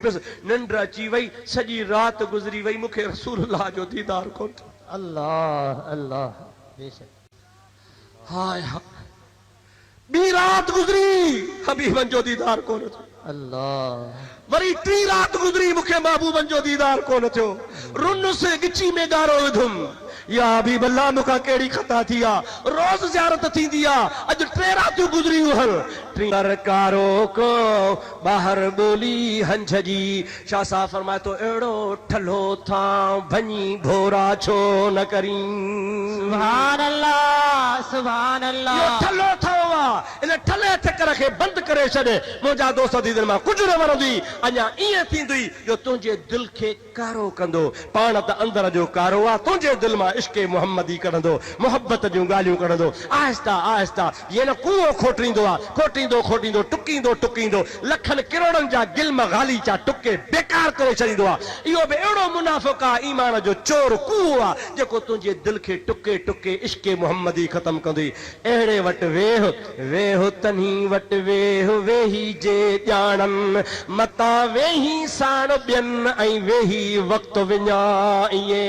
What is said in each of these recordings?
पिस निंड अची वई सॼी रात गुज़री वई मूंखे रसूलुल्लाह जो दीदार कोन थियो। अल्लाह अल्लाह बेशक हाय हाय ॿी रात गुज़री हबीबन जो दीदार कोन थियो। अल्लाह वरी टी रात गुज़री मूंखे महबूबन जो दीदार कोन थियो। रुन से गिची में गारो विधुम या हबीब अल्लाह मूंखां कहिड़ी ख़ता थी आहे। रोज़ ज़ियारत थींदी आहे अॼु 3 रातियूं गुज़रियूं हल कारो को ॿाहिरि ॿोली हंझ जी। शाह साहब फरमाए थो अहिड़ो ठलो था वञी भोरा छो न करी। सुभान अल्लाह सुभान अल्लाह। इहो ठलो थियो आहे इन ठले चकर खे बंदि करे छॾे। मुंहिंजा दोस्त दीदर मां कुझु न वणंदी अञा ईअं थींदी जो तुंहिंजे दिलि खे कारो कंदो। पाण त अंदर जो कारो आहे तुंहिंजे दिलि मां इश्क़े मुहम्मदी कढंदो मोहब्बत जूं ॻाल्हियूं कढंदो। आहिस्ता आहिस्ता ये न कुओं खोटींदो आहे खोटींदो खोटींदो टुकींदो टुकींदो लखनि किरोड़नि जा गिल्म गाली जा टुके बेकार करे छॾींदो आहे। इहो बि अहिड़ो मुनाफ़िक़ आहे ईमान जो चोर कुओ आहे जेको तुंहिंजे दिलि खे टुके टुके इश्क़े मुहम्मदी ख़तम कंदी। अहिड़े वटि वेह वेह तन्ही वटि वेह वेही जे ॼाणनि मता वेही साण ॿियनि ऐं वेही वक़्तु विञाइए।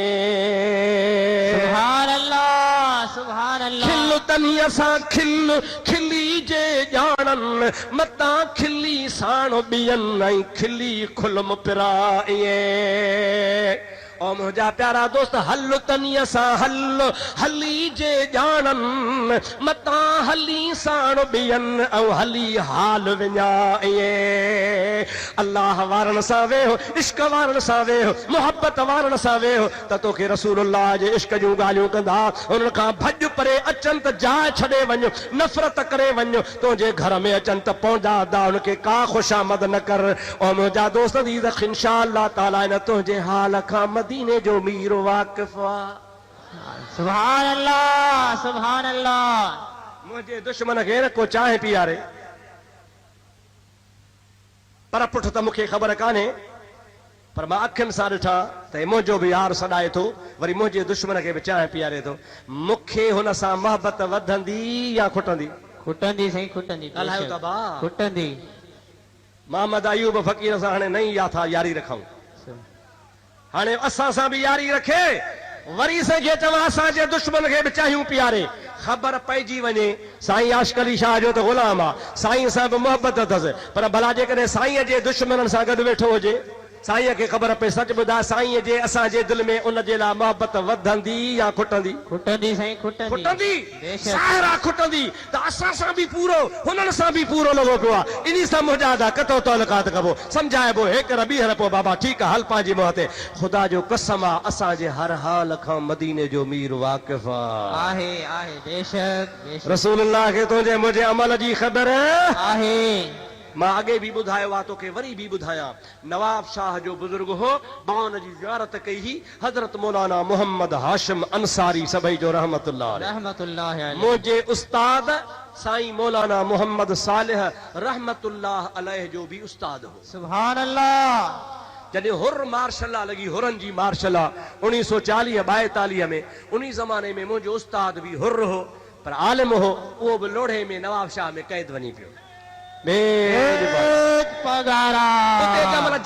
सुभान अल्लाह सुभान अल्लाह। खिल तन्ही असां खिल खिली जे ॼाणनि मता खिली साण ॿियनि ऐं खिली खुलम पिराइए। ओ मुंहिंजा प्यारा दोस्त हल तनी असां हल हली जे ॼाणनि मता हली साण ॿियनि ऐं हली हाल विञाइए। अल्लाह वारनि सां वेहो इश्क वारनि सां वेहो मोहब्बत वारनि सां वेहो त तोखे रसूलुल्लाह जे इश्क जूं ॻाल्हियूं कंदा। उन्हनि खां भॼ परे अचनि त जाइ छॾे वञ नफ़रत करे वञ। तुंहिंजे घर में अचनि त पहुंचा दा उनखे का ख़ुशामद न कर। ओ मुंहिंजा दोस्त दी त इंशाअल्लाह ताला इन तुंहिंजे हाल खां मदीने जो मीर वाक़िफ़ आहे। सुभान अल्लाह सुभान अल्लाह। मुंहिंजे दुश्मन खे न को चाहे पीआरे पर पुठ त मूंखे ख़बर कान्हे पर मां अखियुनि सां ॾिठा त मुंहिंजो बि यार सॾाए थो वरी मुंहिंजे दुश्मन खे बि चाहे पीआरे थो। मूंखे हुन सां मोहबत वधंदी या खुटंदी? खुटंदी सही खुटंदी ॻाल्हायो था भाउ। खुटंदी। मोहम्मद अयूब फ़कीर सां हाणे नई या था यारी रखूं। हाणे असां सां बि यारी रखे वरी संखे चवां असांजे दुश्मन खे बि चाहियूं पीआरे। ख़बर पइजी वञे साईं आशिक़ अली शाह जो त ग़ुलाम आहे साईं सां बि मोहब्बत अथसि पर भला जेकॾहिं साईं जे दुश्मननि सां गॾु वेठो हुजे साईं खे ख़बर पए सच ॿुधाए साईं जे असांजे दिलि में उन जे लाइ मोहब्बत वधंदी या खुटंदी? खुटंदी सही खुटंदी खुटंदी बेशक साहिरा खुटंदी त असां सां बि पूरो हुननि सां बि पूरो लॻो पियो आहे। इन सां मुजादा कतो तालुकात कबो सम्झाइबो हेकर ॿीहर पोइ बाबा ठीकु आहे हल पंहिंजी मोहते ख़ुदा जो कसम आहे असांजे हर हाल खां मदीने जो मीर वाक़िफ़ आहे आहे बेशक बेशक। रसूलुल्लाह खे तुंहिंजे मुंहिंजे अमल जी ख़बर आहे। मां अॻे बि ॿुधायो आहे तोखे वरी बि ॿुधायां। नवाब शाह जो बुज़ुर्ग हो बाउन जी ज़ियारत कई ही हज़रत मौलाना मोहम्मद हाशिम अंसारी सभई जो रहमतुल्लाह अलैहि। मुंहिंजे उस्ताद साईं मौलाना मोहम्मद सालिह रहमतुल्लाह अलैहि जो बि उस्ताद हो। सुभान अल्लाह। जॾहिं हुर मार्शला लॻी हुरनि जी मार्शला 1940 42 में उन ज़माने में मुंहिंजो उस्ताद बि हुर हो पर आलिम हो उहो बि लोढ़े में नवाब शाह में क़ैद वञी पियो।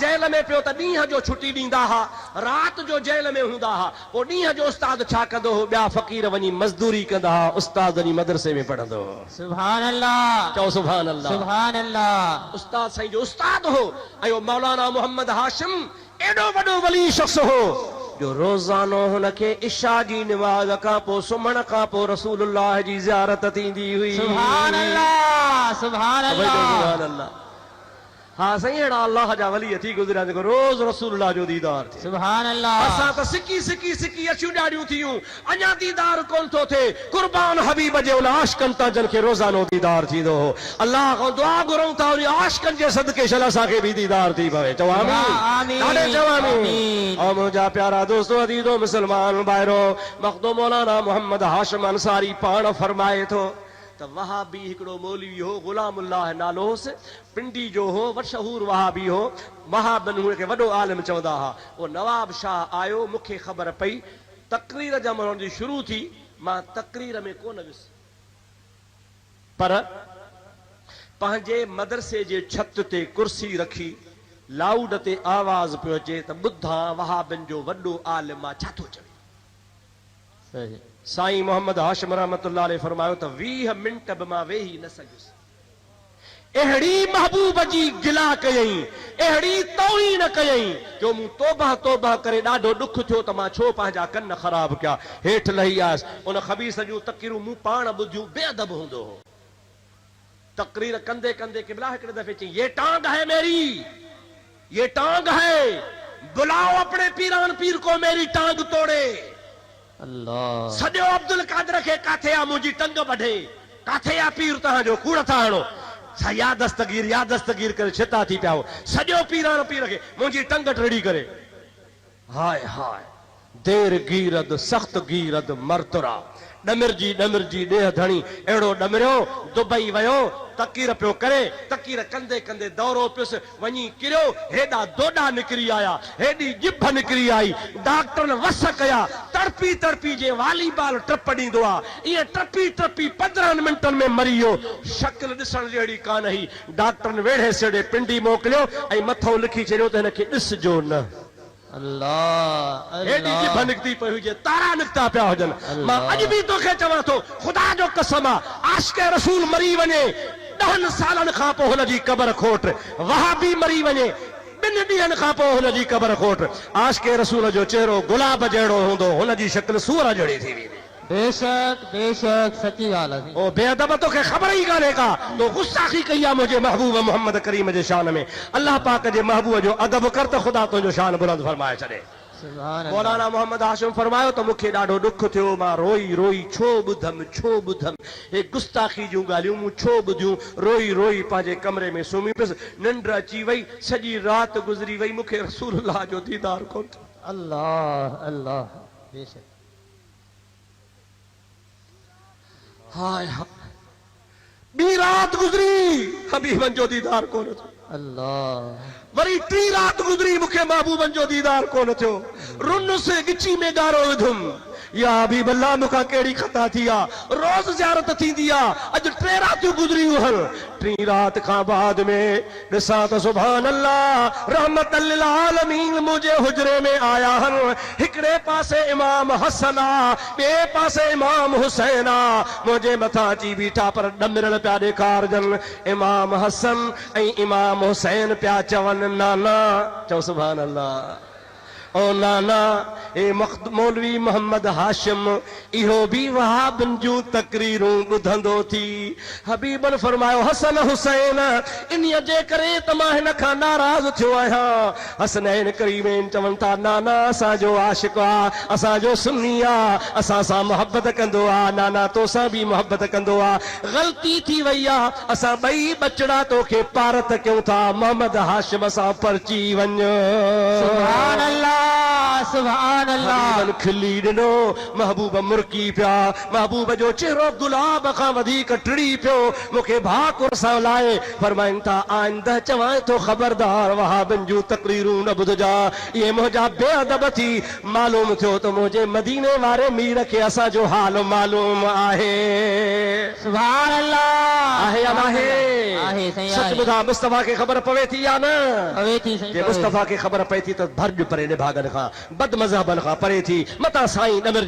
जेल में पियो त ॾींहं जो छुटी ॾींदा हुआ राति जो जेल में हूंदा हुआ पोइ ॾींहं जो उस्ताद छा कंदो हो ॿिया फ़क़ीर वञी मज़दूरी कंदा हुआ उस्ताद वञी मदरसे में पढ़ंदो हो। सुभान अल्लाह चओ सुभान अल्लाह सुभान अल्लाह। उस्ताद साईं जो उस्ताद हो ऐं मौलाना मोहम्मद हाशिम एॾो वॾो वली शख़्स हो जो रोज़ानो हुनखे इशा जी नमाज़ खां पोइ सुम्हण खां पोइ रसूलुल्लाह जी ज़ियारत थींदी हुई। सुभान अल्लाह सुभान अल्लाह। हाँ साईं अहिड़ा अल्लाह जा वली थी गुज़रिया जेको रोज़ रसूलुल्लाह जो दीदार थिए। सुभान अल्लाह। असां त सिकी सिकी सिकी अचूं ॾाढियूं थियूं अञा दीदार कोन थो थिए। कुर्बान हबीब जे उन आशिक़नि तां जिन खे रोज़ानो दीदार थींदो हो अल्लाह खां दुआ घुरूं था उन आशिक़नि जे सदके शल असांखे बि दीदार थी पवे। चओ आमीन ॾाढे चओ आमीन। ऐं मुंहिंजा प्यारा दोस्तो अदीदो मुस्लमान भाइरो मख़दूम मौलाना मोहम्मद हाशिम अंसारी पाण फरमाए थो त वहाबी हिकिड़ो मौलवी हो गुलामुल्लाह नालो होसि पिंडी जो हो मशहूर वहाबी हो वहाबन हुनखे वॾो आलिम चवंदा हुआ। उहो नवाब शाह आयो मूंखे ख़बर पई तक़रीर जब हुनजी शुरू थी मां तक़रीर में कोन वियुसि पर पंहिंजे मदरसे जे छत ते कुर्सी रखी लाउड ते आवाज़ पियो अचे त ॿुधा वहाबिन जो वॾो आलिम आहे, छा थो चवे? सही साईं मोहम्मद हाशिम रहमतुल्लाह अलैह फरमायो त 20 मिंट बि मां वेही न सघयुसि। अहिड़ी महबूब जी गिला कयई, अहिड़ी तौहीन कयई जो मूं तौबा तौबा करे ॾाढो ॾुख थियो त मां छो पंहिंजा कन ख़राब कया। हेठि लही आयुसि, उन ख़बीस जूं तक़रीरूं मूं पाण ॿुधियूं, बेअदब हूंदो हो। तकरीर कंदे कंदे किबला हिकिड़े दफ़े चई, ये टांग है मेरी, ये टांग है, बुलाओ अपने पीरान पीर को मेरी टांग तोड़े। अल्लाह सॼो अब्दुल कादर खे काथे आ मुंहिंजी टंग वढे, काथे आ पीर तव्हांजो, कूड़ था हणो। या दस्तगीर करे छिता थी पिया हो। सॼो पीरान पीर खे मुंहिंजी टंग टिड़ी करे। हाय हाय देर गीरद सख्त गीरद मरतुरा, डमिरजी ॾेह धणी अहिड़ो डमिरियो, दुबई वियो, तकीर पियो करे, तकीर कंदे कंदे दौरो पियुसि, वञी किरियो, हेॾा दोॾा निकिरी आया, हेॾी जिभ निकिरी आई। डॉक्टरनि वस कया, तड़पी तड़पी जे वॉलीबॉल टप ॾींदो आहे, ईअं टपी टपी 15 मिंटनि में मरी वियो। शक्ल ॾिसण जहिड़ी कान हुई। डॉक्टरनि वेढ़े सेड़े पिंडी मोकिलियो ऐं मथो लिखी छॾियो त हिनखे ॾिसजो न। अल्लाह हेॾी जिभ अल्लाह निकिती पई हुजे, तारा निकिता पिया हुजनि। मां अॼु बि तोखे चवां थो, ख़ुदा जो कसम आहे, आशिक़े रसूल मरी वञे, 10 सालनि खां पोइ हुनजी क़बर खोट, वहाबी मरी वञे, 2 ॾींहंनि खां पोइ हुनजी क़बर खोट। आशिक़े रसूल जो चेहरो गुलाब जहिड़ो हूंदो, हुनजी शक्ल सूर जहिड़ी थी वेंदी। बेशक बेशक सची ॻाल्हि आहे। ओ बेअदब, तोखे ख़बर ई कान्हे का, तो गुस्ताखी कई आहे मुंहिंजे महबूब मोहम्मद करीम जे शान में। अल्लाह पाक जे महबूब जो अदब कर त ख़ुदा तुंहिंजो शान बुलंद फरमाए छॾे। सुभान अल्लाह। मौलाना मोहम्मद हाशिम फरमायो त मूंखे ॾाढो ॾुख थियो, मां रोई रोई छो ॿुधमि हे गुस्ताखी जूं ॻाल्हियूं मूं छो ॿुधियूं। रोई रोई पंहिंजे कमरे में सुम्ही पियुसि, निंड अची वई, सॼी राति गुज़री वई, मूंखे रसूलुल्लाह जो दीदार कोन थियो। अल्लाह अल्लाह बेशक। हाय हाय ॿी रात गुज़री, हबीबन जो दीदार कोन थियो। अल्लाह वरी 3 रात गुज़री, मूंखे महबूबन जो दीदार कोन थियो। रुन से गिची में गारो विधुमि, या हबीब अल्लाह मूंखां कहिड़ी खता थी आहे, रोज़ ज़ियारत थींदी आहे, अॼु 3 रातियूं गुज़रियूं हल। 3 रात खां बाद में ॾिसां त सुभान अल्लाह रहमतल लिल आलमीन मुंहिंजे हुजरे में आया हन। हिकिड़े पासे इमाम हसन आहे, ॿिए पासे इमाम हुसैन आहे, मुंहिंजे मथां अची बीठा, पर डमिरल पिया ॾेखारजनि। इमाम हसन ऐं इमाम हुसैन पिया चवनि, नाना, चओ सुभान अल्लाह, ओ नाना, ए मौलवी मोहम्मद हाशिम इहो बि वहाबिन जूं तकरीरूं ॿुधंदो थी। हबीबन फरमायो, हसन हुसैन इन्हीअ जे करे त मां हिन खां नाराज़ थियो आहियां। हसनैन करीमैन चवनि था, नाना असांजो आशिक़ आहे, असांजो सुन्नी आहे, असां सां मोहबत कंदो आहे, नाना तोसां बि मोहबत कंदो आहे। ग़लती थी वई आहे, असां ॿई बचड़ा तोखे पारत कयूं था, मोहम्मद हाशिम सां परची वञ। सुभान अल्लाह सुभान अल्लाह। हबीबन खिली ॾिनो, महबूब मुरकी पिया, महबूब जो चेहरो गुलाब खां वधीक टिड़ी पियो। मूंखे भाकुर सां लाए फरमाइनि था, आइंदह चवां थो ख़बरदार वहाबिन जूं तकरीरूं न ॿुधजा, इहे मुंहिंजा बेअदब थी। मालूम थियो त मुंहिंजे मदीने वारे मीर खे असांजो हाल मालूम आहे। सुभान अल्लाह। आहे या नाहे? आहे सही सच आहे। ॿुधा, मुस्तफ़ा खे ख़बर पवे थी या न? पवे थी सही जे पवे थी। मुस्तफ़ा खे ख़बर पए थी त भर्ज परे निभागनि खां, बद मज़हबनि खां परे थी, मता साईं डमिर